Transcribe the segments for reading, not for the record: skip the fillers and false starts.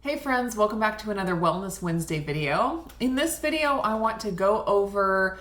Hey friends, welcome back to another Wellness Wednesday video. In this video, I want to go over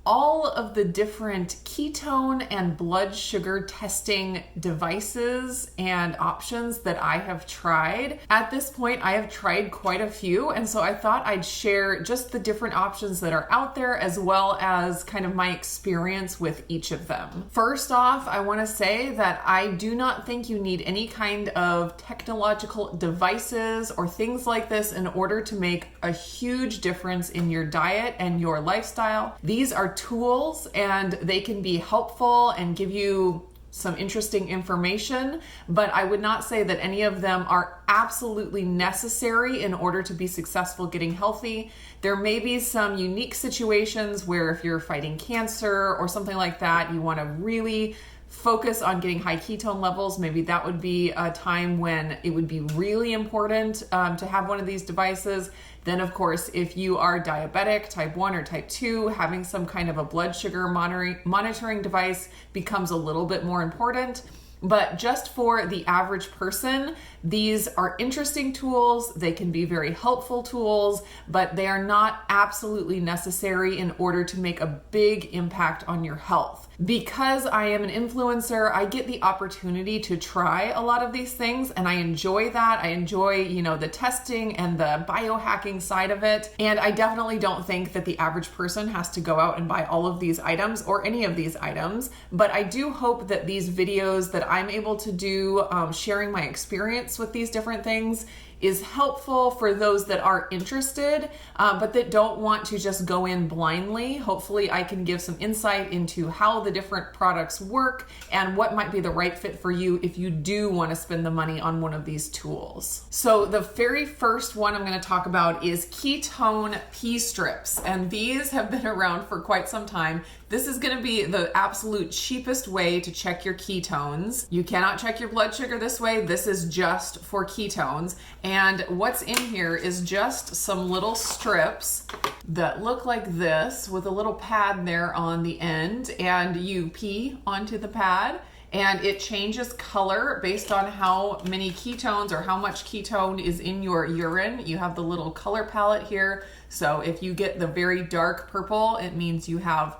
all of the different ketone and blood sugar testing devices and options that I have tried. At this point, I have tried quite a few, and so I thought I'd share just the different options that are out there as well as kind of my experience with each of them. First off, I want to say that I do not think you need any kind of technological devices or things like this in order to make a huge difference in your diet and your lifestyle. These are tools and they can be helpful and give you some interesting information, but I would not say that any of them are absolutely necessary in order to be successful getting healthy. There may be some unique situations where if you're fighting cancer or something like that, you want to really focus on getting high ketone levels. Maybe that would be a time when it would be really important to have one of these devices. Then of course, if you are diabetic, type 1 or type 2, having some kind of a blood sugar monitoring device becomes a little bit more important. But just for the average person, these are interesting tools. They can be very helpful tools, but they are not absolutely necessary in order to make a big impact on your health. Because I am an influencer, I get the opportunity to try a lot of these things, and I enjoy that. I enjoy, the testing and the biohacking side of it. And I definitely don't think that the average person has to go out and buy all of these items or any of these items. But I do hope that these videos that I'm able to do, sharing my experience with these different things, is helpful for those that are interested, but that don't want to just go in blindly. Hopefully I can give some insight into how the different products work and what might be the right fit for you if you do want to spend the money on one of these tools. So the very first one I'm going to talk about is ketone pee strips, and these have been around for quite some time. This is going to be the absolute cheapest way to check your ketones. You cannot check your blood sugar this way. This is just for ketones. And what's in here is just some little strips that look like this with a little pad there on the end, and you pee onto the pad. And it changes color based on how many ketones or how much ketone is in your urine. You have the little color palette here. So if you get the very dark purple, it means you have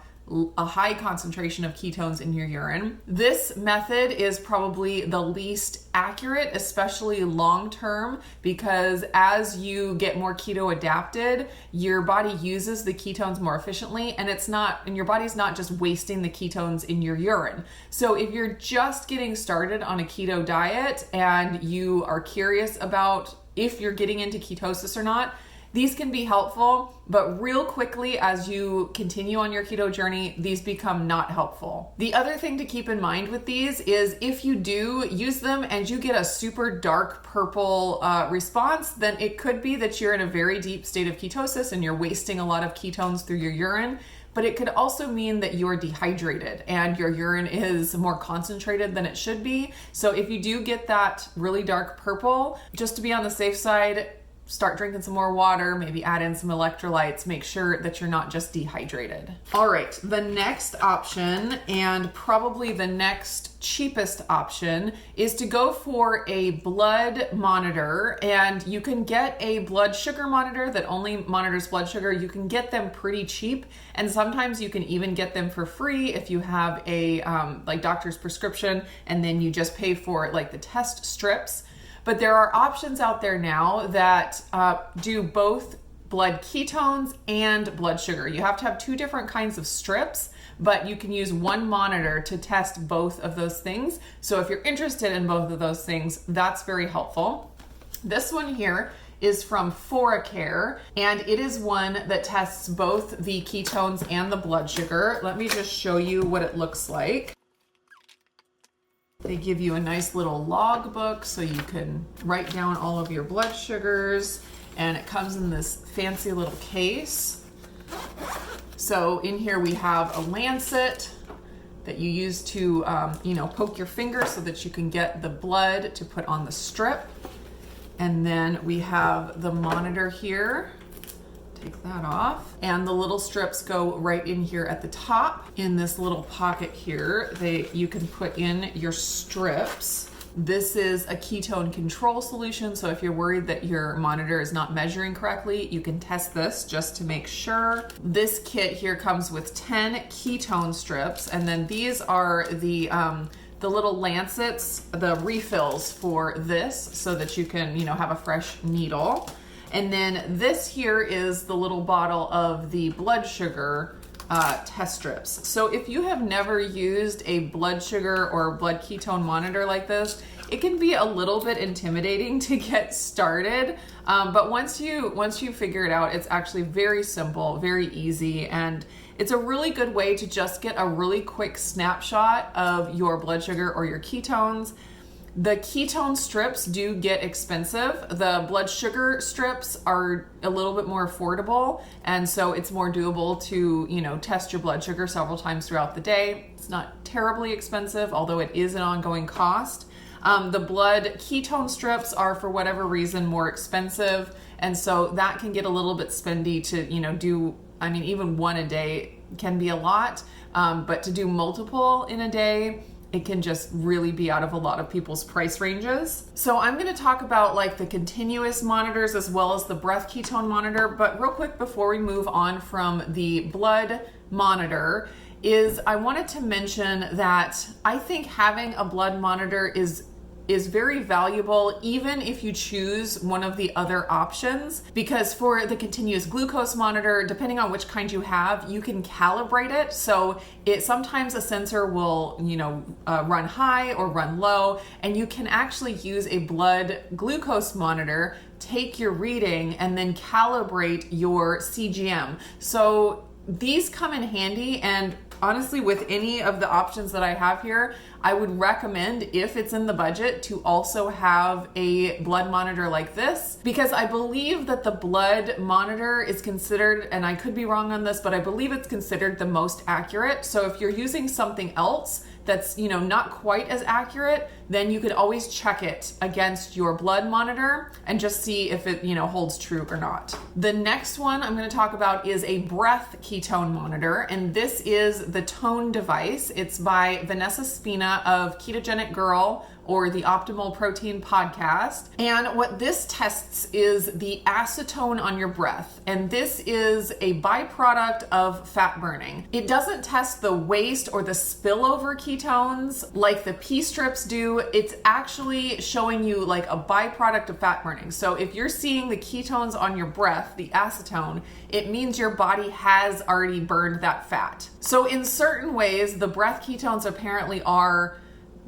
a high concentration of ketones in your urine. This method is probably the least accurate, especially long term, because as you get more keto adapted, your body uses the ketones more efficiently, and your body's not just wasting the ketones in your urine. So if you're just getting started on a keto diet and you are curious about if you're getting into ketosis or not, these can be helpful, but real quickly as you continue on your keto journey, these become not helpful. The other thing to keep in mind with these is if you do use them and you get a super dark purple response, then it could be that you're in a very deep state of ketosis and you're wasting a lot of ketones through your urine. But it could also mean that you're dehydrated and your urine is more concentrated than it should be. So if you do get that really dark purple, just to be on the safe side, start drinking some more water, maybe add in some electrolytes, make sure that you're not just dehydrated. All right, the next option, and probably the next cheapest option, is to go for a blood monitor. And you can get a blood sugar monitor that only monitors blood sugar. You can get them pretty cheap, and sometimes you can even get them for free if you have a doctor's prescription, and then you just pay for the test strips. But there are options out there now that do both blood ketones and blood sugar. You have to have two different kinds of strips, but you can use one monitor to test both of those things. So if you're interested in both of those things, that's very helpful. This one here is from Foracare, and it is one that tests both the ketones and the blood sugar. Let me just show you what it looks like. They give you a nice little log book so you can write down all of your blood sugars, and it comes in this fancy little case. So in here we have a lancet that you use to poke your finger so that you can get the blood to put on the strip. And then we have the monitor here. Take that off. And the little strips go right in here at the top. In this little pocket here, you can put in your strips. This is a ketone control solution, so if you're worried that your monitor is not measuring correctly, you can test this just to make sure. This kit here comes with 10 ketone strips, and then these are the little lancets, the refills for this, so that you can, have a fresh needle. And then this here is the little bottle of the blood sugar test strips. So if you have never used a blood sugar or blood ketone monitor like this, it can be a little bit intimidating to get started. But once you figure it out, it's actually very simple, very easy, and it's a really good way to just get a really quick snapshot of your blood sugar or your ketones. The ketone strips do get expensive. The blood sugar strips are a little bit more affordable, and so it's more doable to, test your blood sugar several times throughout the day. It's not terribly expensive, although it is an ongoing cost. The blood ketone strips are, for whatever reason, more expensive, and so that can get a little bit spendy to, do, even one a day can be a lot, but to do multiple in a day, it can just really be out of a lot of people's price ranges. So I'm going to talk about like the continuous monitors as well as the breath ketone monitor, but real quick before we move on from the blood monitor I wanted to mention that I think having a blood monitor is very valuable even if you choose one of the other options, because for the continuous glucose monitor, depending on which kind you have, you can calibrate it. So sometimes a sensor will run high or run low, and you can actually use a blood glucose monitor, take your reading, and then calibrate your CGM. So these come in handy, and honestly, with any of the options that I have here, I would recommend, if it's in the budget, to also have a blood monitor like this, because I believe that the blood monitor is considered, and I could be wrong on this, but I believe it's considered the most accurate. So if you're using something else that's not quite as accurate, then you could always check it against your blood monitor and just see if it holds true or not. The next one I'm going to talk about is a breath ketone monitor, and this is the Tone device. It's by Vanessa Spina of Ketogenic Girl, or the Optimal Protein podcast. And what this tests is the acetone on your breath. And this is a byproduct of fat burning. It doesn't test the waste or the spillover ketones like the P strips do. It's actually showing you like a byproduct of fat burning. So if you're seeing the ketones on your breath, the acetone, it means your body has already burned that fat. So in certain ways, the breath ketones apparently are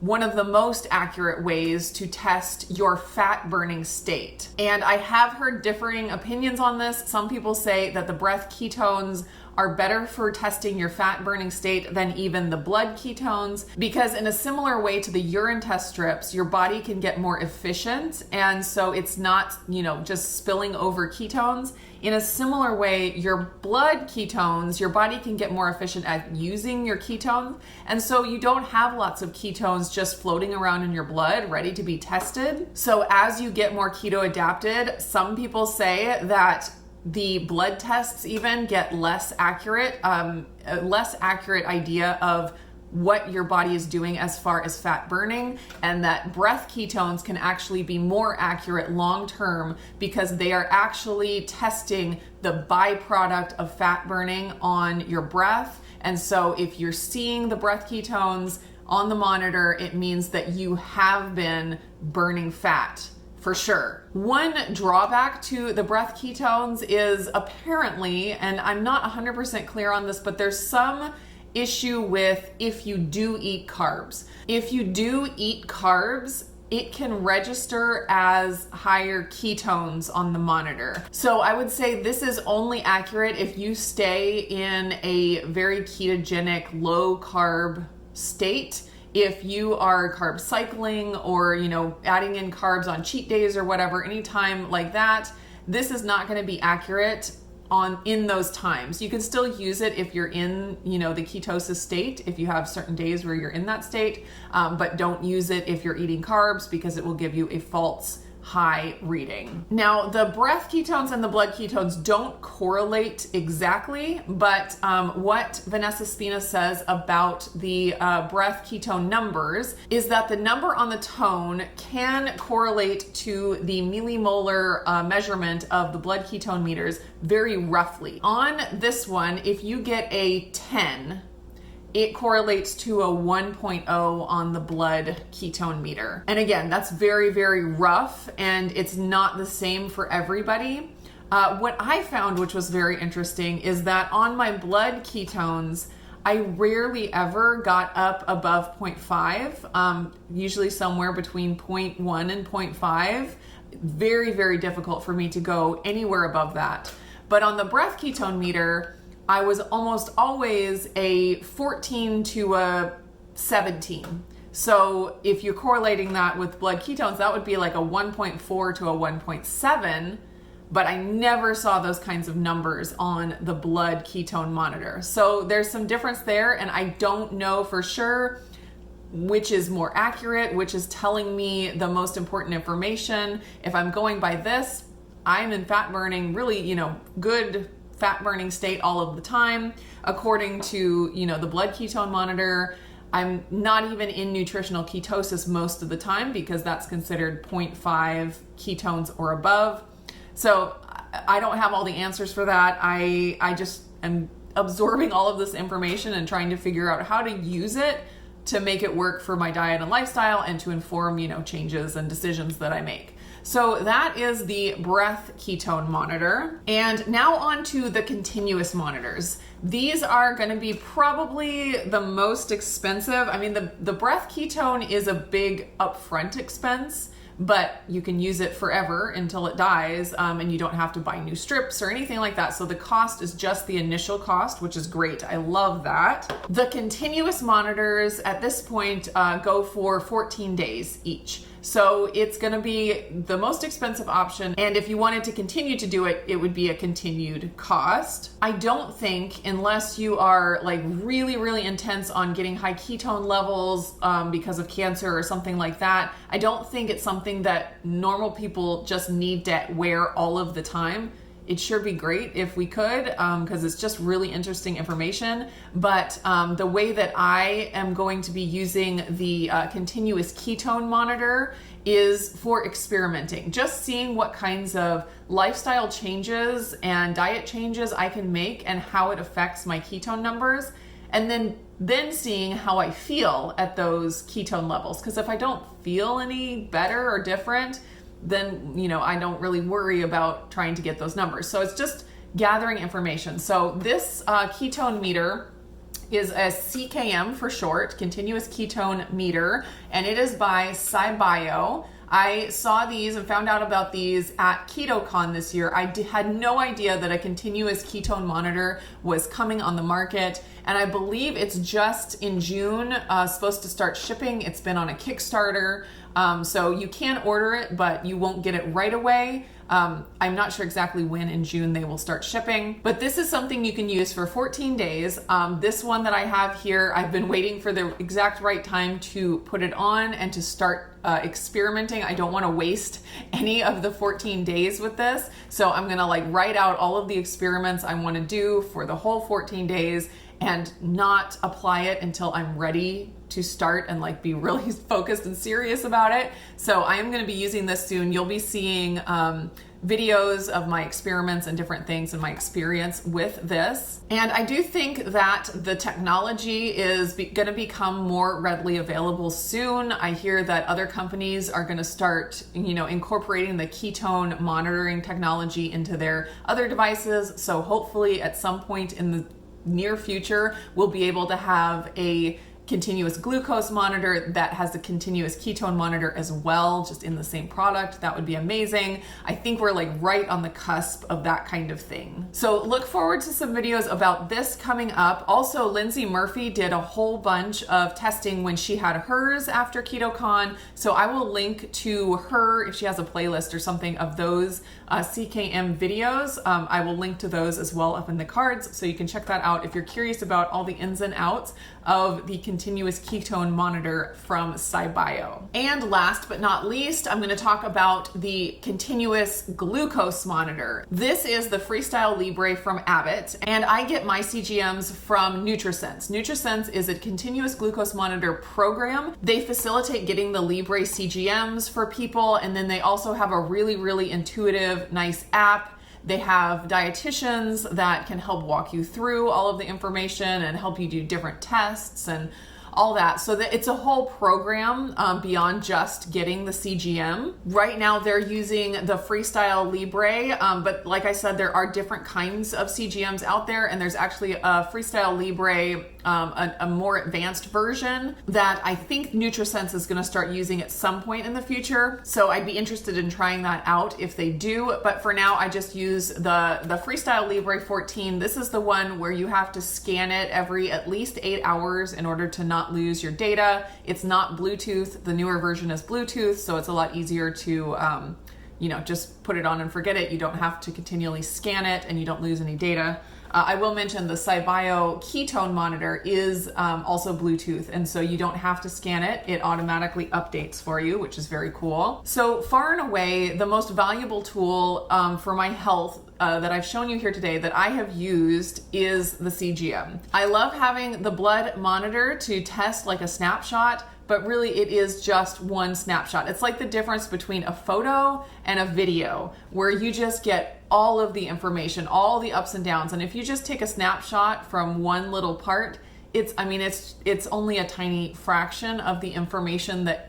one of the most accurate ways to test your fat burning state. And I have heard differing opinions on this. Some people say that the breath ketones are better for testing your fat burning state than even the blood ketones, because in a similar way to the urine test strips, your body can get more efficient, and so it's not, just spilling over ketones. In a similar way, your blood ketones, your body can get more efficient at using your ketones, and so you don't have lots of ketones just floating around in your blood ready to be tested. So as you get more keto adapted, some people say that the blood tests even get less accurate idea of what your body is doing as far as fat burning, and that breath ketones can actually be more accurate long term because they are actually testing the byproduct of fat burning on your breath. And so if you're seeing the breath ketones on the monitor, it means that you have been burning fat. For sure. One drawback to the breath ketones is apparently, and I'm not 100% clear on this, but there's some issue with if you do eat carbs. If you do eat carbs, it can register as higher ketones on the monitor. So I would say this is only accurate if you stay in a very ketogenic, low carb state. If you are carb cycling or, adding in carbs on cheat days or whatever, anytime like that, this is not going to be accurate in those times. You can still use it if you're in, the ketosis state, if you have certain days where you're in that state, but don't use it if you're eating carbs, because it will give you a false high reading. Now, the breath ketones and the blood ketones don't correlate exactly, but what Vanessa Spina says about the breath ketone numbers is that the number on the tone can correlate to the millimolar measurement of the blood ketone meters very roughly. On this one, if you get a 10, it correlates to a 1.0 on the blood ketone meter. And again, that's very, very rough, and it's not the same for everybody. What I found, which was very interesting, is that on my blood ketones, I rarely ever got up above 0.5, usually somewhere between 0.1 and 0.5. Very, very difficult for me to go anywhere above that. But on the breath ketone meter, I was almost always a 14 to a 17. So if you're correlating that with blood ketones, that would be like a 1.4 to a 1.7, but I never saw those kinds of numbers on the blood ketone monitor. So there's some difference there, and I don't know for sure which is more accurate, which is telling me the most important information. If I'm going by this, I'm in fat burning, really, good fat burning state all of the time. According to, the blood ketone monitor, I'm not even in nutritional ketosis most of the time because that's considered 0.5 ketones or above. So I don't have all the answers for that. I just am absorbing all of this information and trying to figure out how to use it to make it work for my diet and lifestyle and to inform, changes and decisions that I make. So that is the breath ketone monitor. And now on to the continuous monitors. These are going to be probably the most expensive. I mean, the breath ketone is a big upfront expense, but you can use it forever until it dies, and you don't have to buy new strips or anything like that. So the cost is just the initial cost, which is great. I love that. The continuous monitors at this point go for 14 days each. So it's going to be the most expensive option. And if you wanted to continue to do it, it would be a continued cost. I don't think, unless you are like really, really intense on getting high ketone levels because of cancer or something like that, I don't think it's something that normal people just need to wear all of the time. It'd sure be great if we could, because it's just really interesting information. But the way that I am going to be using the continuous ketone monitor is for experimenting, just seeing what kinds of lifestyle changes and diet changes I can make and how it affects my ketone numbers, and then seeing how I feel at those ketone levels. Because if I don't feel any better or different, then, I don't really worry about trying to get those numbers. So it's just gathering information. So this ketone meter is a CKM for short, continuous ketone meter, and it is by SciBio. I saw these and found out about these at KetoCon this year. I had no idea that a continuous ketone monitor was coming on the market, and I believe it's just in June supposed to start shipping. It's been on a Kickstarter, so you can order it, but you won't get it right away. I'm not sure exactly when in June they will start shipping, but this is something you can use for 14 days. This one that I have here, I've been waiting for the exact right time to put it on and to start experimenting. I don't want to waste any of the 14 days with this. So I'm going to write out all of the experiments I want to do for the whole 14 days and not apply it until I'm ready to start and be really focused and serious about it. So I am going to be using this soon. You'll be seeing videos of my experiments and different things and my experience with this. And I do think that the technology is going to become more readily available soon. I hear that other companies are going to start, incorporating the ketone monitoring technology into their other devices. So hopefully at some point in the near future, we'll be able to have a continuous glucose monitor that has the continuous ketone monitor as well, just in the same product. That would be amazing. I think we're right on the cusp of that kind of thing. So look forward to some videos about this coming up. Also, Lindsay Murphy did a whole bunch of testing when she had hers after KetoCon. So I will link to her, if she has a playlist or something of those CKM videos. I will link to those as well up in the cards, so you can check that out if you're curious about all the ins and outs of the continuous continuous ketone monitor from SciBio. And last but not least, I'm going to talk about the continuous glucose monitor. This is the Freestyle Libre from Abbott, and I get my CGMs from NutriSense. NutriSense is a continuous glucose monitor program. They facilitate getting the Libre CGMs for people, and then they also have a really, really intuitive, nice app. They have dietitians that can help walk you through all of the information and help you do different tests and all that. So that it's a whole program beyond just getting the CGM. Right now they're using the Freestyle Libre, but like I said, there are different kinds of CGMs out there, and there's actually a Freestyle Libre, a more advanced version that I think NutriSense is going to start using at some point in the future. So I'd be interested in trying that out if they do. But for now, I just use the Freestyle Libre 14. This is the one where you have to scan it every at least 8 hours in order to not lose your data. It's not Bluetooth. The newer version is Bluetooth, so it's a lot easier to just put it on and forget it. You don't have to continually scan it, and you don't lose any data. I will mention the SciBio ketone monitor is also Bluetooth, and so you don't have to scan it. It automatically updates for you, which is very cool. So far and away, the most valuable tool for my health that I've shown you here today that I have used is the CGM. I love having the blood monitor to test like a snapshot, but really it is just one snapshot. It's like the difference between a photo and a video, where you just get all of the information, all the ups and downs. And if you just take a snapshot from one little part, it's only a tiny fraction of the information that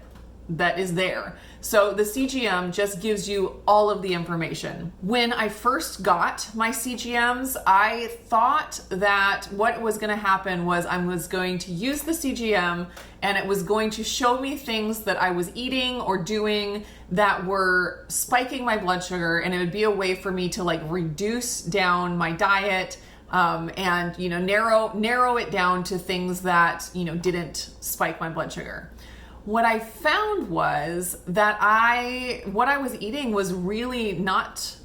is there. So the CGM just gives you all of the information. When I first got my CGMs, I thought that what was going to happen was I was going to use the CGM and it was going to show me things that I was eating or doing that were spiking my blood sugar, and it would be a way for me to like reduce down my diet and narrow it down to things that didn't spike my blood sugar. What I found was that what I was eating was really not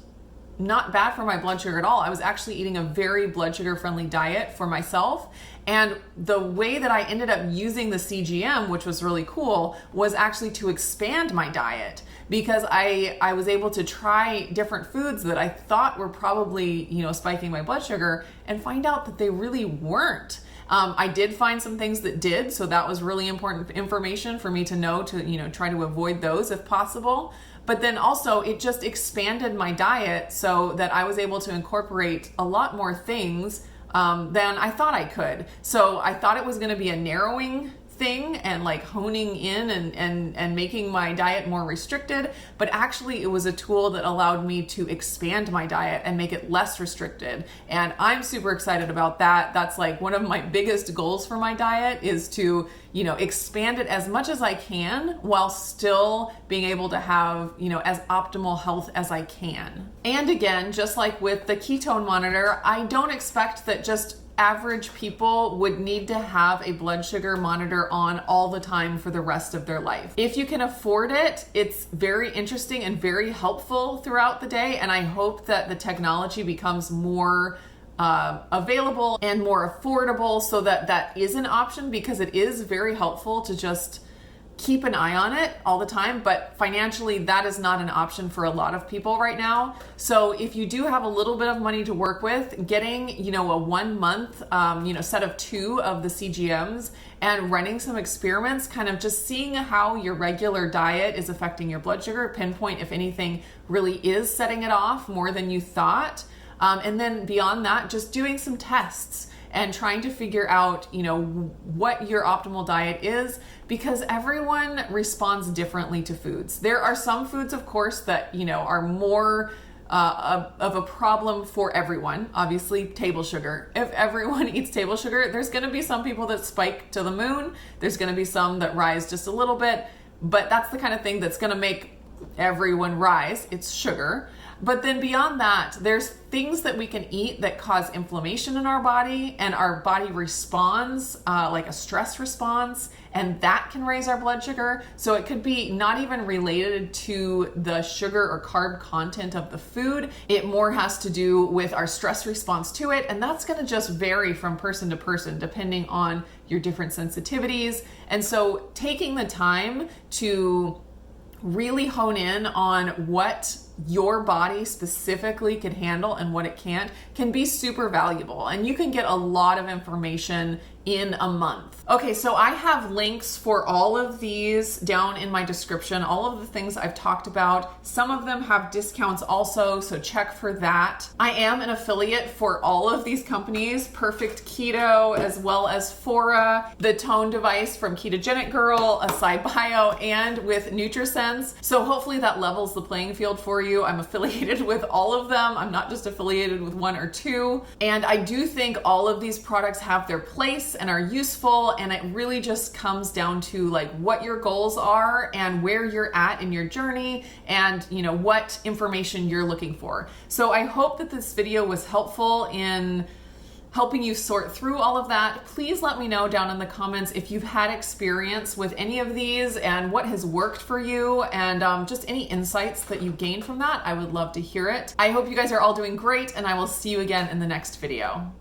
bad for my blood sugar at all. I was actually eating a very blood sugar friendly diet for myself. And the way that I ended up using the CGM, which was really cool, was actually to expand my diet, because I was able to try different foods that I thought were probably, spiking my blood sugar, and find out that they really weren't. I did find some things that did, so that was really important information for me to know to, try to avoid those if possible. But then also it just expanded my diet so that I was able to incorporate a lot more things than I thought I could. So I thought it was going to be a narrowing thing and like honing in and making my diet more restricted, but actually it was a tool that allowed me to expand my diet and make it less restricted. And I'm super excited about that. That's like one of my biggest goals for my diet, is to expand it as much as I can while still being able to have as optimal health as I can. And again, just like with the ketone monitor, I don't expect that just average people would need to have a blood sugar monitor on all the time for the rest of their life. If you can afford it, it's very interesting and very helpful throughout the day, and I hope that the technology becomes more available and more affordable so that is an option, because it is very helpful to just keep an eye on it all the time, but financially that is not an option for a lot of people right now. So if you do have a little bit of money to work with, getting a 1 month set of 2 of the CGMs and running some experiments, kind of just seeing how your regular diet is affecting your blood sugar, pinpoint if anything really is setting it off more than you thought, and then beyond that, just doing some tests and trying to figure out, what your optimal diet is, because everyone responds differently to foods. There are some foods, of course, that, are more of a problem for everyone. Obviously, table sugar. If everyone eats table sugar, there's going to be some people that spike to the moon. There's going to be some that rise just a little bit, but that's the kind of thing that's going to make everyone rise. It's sugar. But then beyond that, there's things that we can eat that cause inflammation in our body, and our body responds like a stress response, and that can raise our blood sugar. So it could be not even related to the sugar or carb content of the food. It more has to do with our stress response to it, and that's going to just vary from person to person depending on your different sensitivities. And so taking the time to really hone in on what your body specifically can handle and what it can't can be super valuable, and you can get a lot of information in a month. Okay, so I have links for all of these down in my description, all of the things I've talked about. Some of them have discounts also, so check for that. I am an affiliate for all of these companies, Perfect Keto, as well as Fora, the Tone device from Ketogenic Girl, Acai Bio, and with NutriSense. So hopefully that levels the playing field for you. I'm affiliated with all of them. I'm not just affiliated with one or two. And I do think all of these products have their place and are useful, and it really just comes down to like what your goals are and where you're at in your journey, and what information you're looking for. So I hope that this video was helpful in helping you sort through all of that. Please let me know down in the comments if you've had experience with any of these and what has worked for you, and just any insights that you gained from that. I would love to hear it. I hope you guys are all doing great, and I will see you again in the next video.